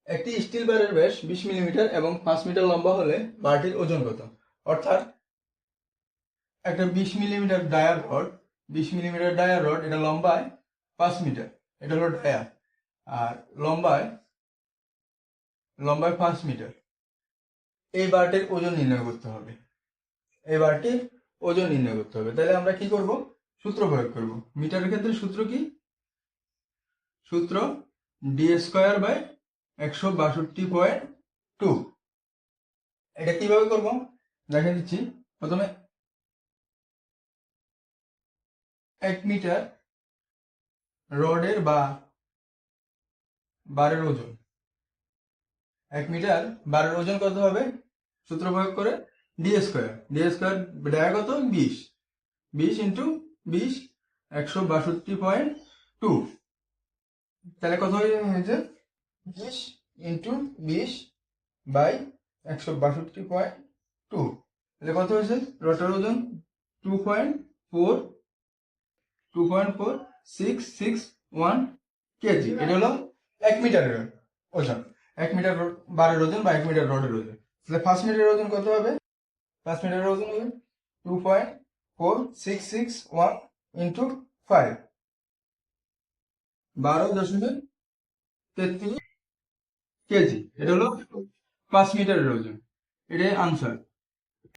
একটি স্টিল বারের ব্যাস 20 মিলিমিটার এবং 5 মিটার লম্বা হলে বারটির ওজন কত? অর্থাৎ একটা 20 মিলিমিটার ডায়ার রড এটা লম্বায় 5 মিটার, এটা হলো ডায়া, আর লম্বায় 5 মিটার। এই বারটির ওজন নির্ণয় করতে হবে। তাহলে আমরা কি করব? সূত্র প্রয়োগ করব। মিটারের ক্ষেত্রে সূত্র কি? সূত্র d²/162.2। এটা কিভাবে করব দেখা দিচ্ছি। প্রথমে 1 মিটার রডের বা বারের ওজন, 1 মিটার বারের ওজন কত হবে? সূত্র প্রয়োগ করে d² ডায়া কত? 20 ইন্টু 20 162.2। তাহলে কত হয়েছে? 20 ইন্টু 20 বাই 162.2। তাহলে কত হয়েছে? রডের ওজন 2.4661 কেজি। এটা হলো 1 মিটারের ওজন, 1 মিটার বারের ওজন বা 1 মিটার রডের ওজন। তাহলে 5 মিটারের ওজন কত হবে? 5 মিটারের ওজন হবে 2.4661 ইন্টু 5, 12.33 কেজি। এটা হলো 5 মিটারের ওজন। এটাই আনসার।